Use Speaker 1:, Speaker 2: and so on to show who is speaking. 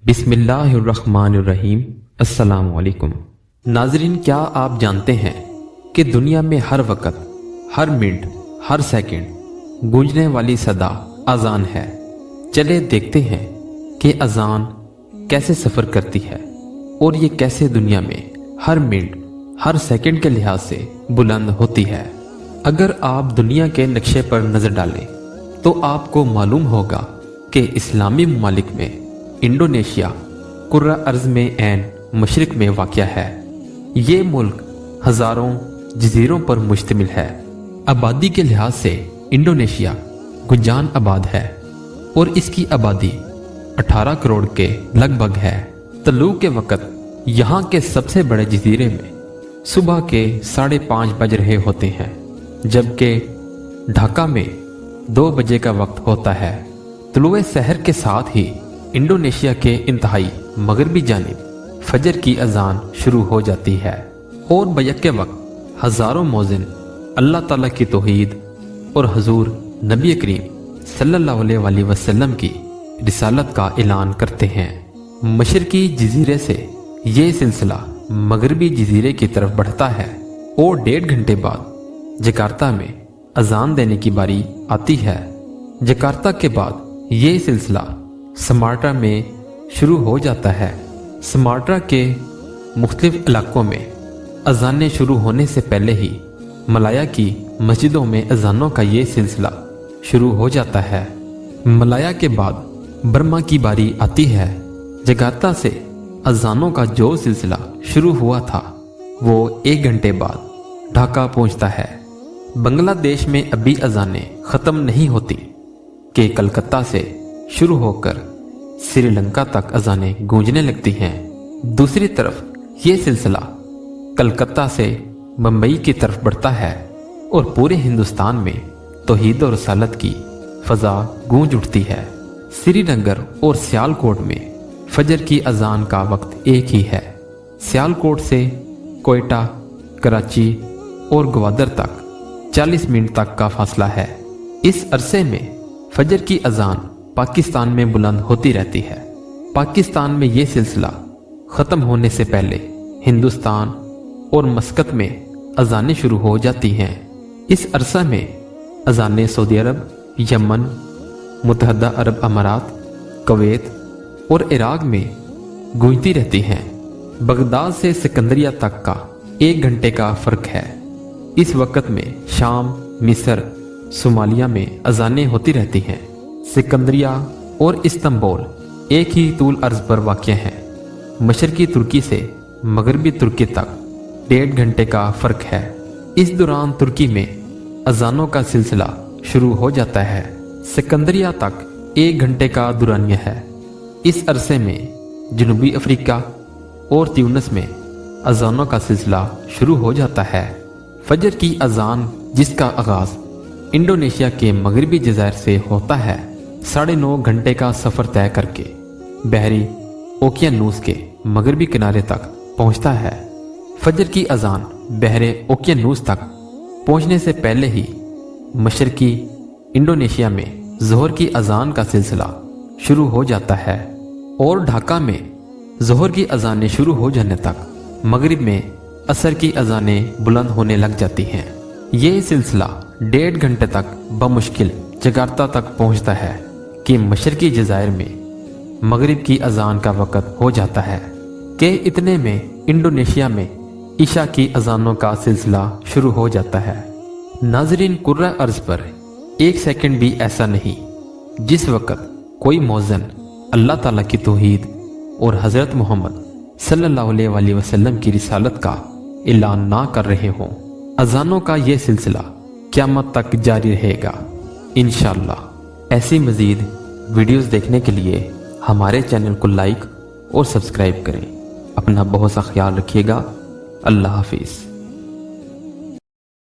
Speaker 1: बिस्मिल्लाहिर्रहमानिर्रहीम। अस्सलाम वालेकुम। नाजरीन, क्या आप जानते हैं कि दुनिया में हर वक्त, हर मिनट, हर सेकंड गूंजने वाली सदा अजान है। चले देखते हैं कि अजान कैसे सफ़र करती है और ये कैसे दुनिया में हर मिनट, हर सेकंड के लिहाज से बुलंद होती है। अगर आप दुनिया के नक्शे पर नज़र डालें तो आपको मालूम होगा कि इस्लामी ममालिक में इंडोनेशिया कुर्रा अर्ज में ऐन मशरिक में वाक़या है। ये मुल्क हज़ारों जजीरों पर मुश्तमिल है। आबादी के लिहाज से इंडोनेशिया गुंजान आबाद है और इसकी आबादी 18 करोड़ के लगभग है। तलू के वक़्त यहाँ के सबसे बड़े जजीरे में सुबह के 5:30 बज रहे होते हैं, जबकि ढाका में 2 बजे का वक्त होता है। तुलुए सहर के साथ ही इंडोनेशिया के इंतहाई मगरबी जानिब फजर की अजान शुरू हो जाती है और बैक वक्त हज़ारों मौज़िन अल्लाह ताला की तौहीद और हुज़ूर नबी करीम सल्लल्लाहु अलैहि वसल्लम की रिसालत का ऐलान करते हैं। मशरकी जजीरे से ये सिलसिला मगरबी जजीरे की तरफ बढ़ता है और 1.5 घंटे बाद जकार्ता में अजान देने की बारी आती है। जकार्ता के बाद ये सिलसिला समाट्रा में शुरू हो जाता है। समाट्रा के मुख्तलिफ इलाकों में अजानें शुरू होने से पहले ही मलाया की मस्जिदों में अजानों का ये सिलसिला शुरू हो जाता है। मलाया के बाद बर्मा की बारी आती है। जकार्ता से अजानों का जो सिलसिला शुरू हुआ था वो 1 घंटे बाद ढाका पहुंचता है। बांग्लादेश में अभी अजानें ख़त्म नहीं होती कि कलकत्ता से शुरू होकर श्रीलंका तक अजानें गूंजने लगती हैं। दूसरी तरफ ये सिलसिला कलकत्ता से मुंबई की तरफ बढ़ता है और पूरे हिंदुस्तान में तौहीद और रसालत की फ़ज़ा गूंज उठती है। श्रीनगर और सियालकोट में फजर की अजान का वक्त एक ही है। सियालकोट से कोयटा, कराची और ग्वादर तक 40 मिनट तक का फासला है। इस अरसे में फजर की अजान पाकिस्तान में बुलंद होती रहती है। पाकिस्तान में ये सिलसिला ख़त्म होने से पहले हिंदुस्तान और मस्कत में अजानें शुरू हो जाती हैं। इस अरसा में अजानें सऊदी अरब, यमन, मुत्तहदा अरब अमारात, कुवैत और इराक में गूंजती रहती हैं। बगदाद से सिकंदरिया तक का 1 घंटे का फ़र्क है। इस वक़्त में शाम, मिस्र, सोमालिया में अजानें होती रहती हैं। सिकंदरिया और इस्तांबुल एक ही तूल अर्ज पर वाक़या हैं। मशरकी तुर्की से मगरबी तुर्की तक 1.5 घंटे का फ़र्क है। इस दौरान तुर्की में अजानों का सिलसिला शुरू हो जाता है। सिकंदरिया तक 1 घंटे का दुरानिया है। इस अरसे में जनूबी अफ्रीका और त्यूनिस में अजानों का सिलसिला शुरू हो जाता है। फजर की अजान जिसका आगाज़ इंडोनेशिया के मगरबी जज़ायर से होता है, 9.5 घंटे का सफ़र तय करके बहरी ओकियानूस के मगरबी किनारे तक पहुंचता है। फजर की अजान बहरे ओकियानूस तक पहुंचने से पहले ही मशरकी इंडोनेशिया में ज़ोहर की अजान का सिलसिला शुरू हो जाता है और ढाका में ज़ोहर की अजानें शुरू हो जाने तक मगरिब में असर की अजानें बुलंद होने लग जाती हैं। ये सिलसिला 1.5 घंटे तक बमुश्किल जकार्ता तक पहुंचता है कि मशरकी जज़ायर में मगरिब की अजान का वक़्त हो जाता है कि इतने में इंडोनेशिया में ईशा की अजानों का सिलसिला शुरू हो जाता है। नाजरीन, कुर्रा अर्ज पर 1 सेकंड भी ऐसा नहीं जिस वक़्त कोई मौज़न अल्लाह ताला की तौहीद और हज़रत मोहम्मद सल्लल्लाहु अलैहि वसल्लम की रिसालत का ऐलान ना कर रहे हों। अजानों का ये सिलसिला क़यामत तक जारी रहेगा इंशाअल्लाह। ऐसी मज़ीद वीडियोस देखने के लिए हमारे चैनल को लाइक और सब्सक्राइब करें। अपना बहुत सा ख्याल रखिएगा। अल्लाह हाफिज़।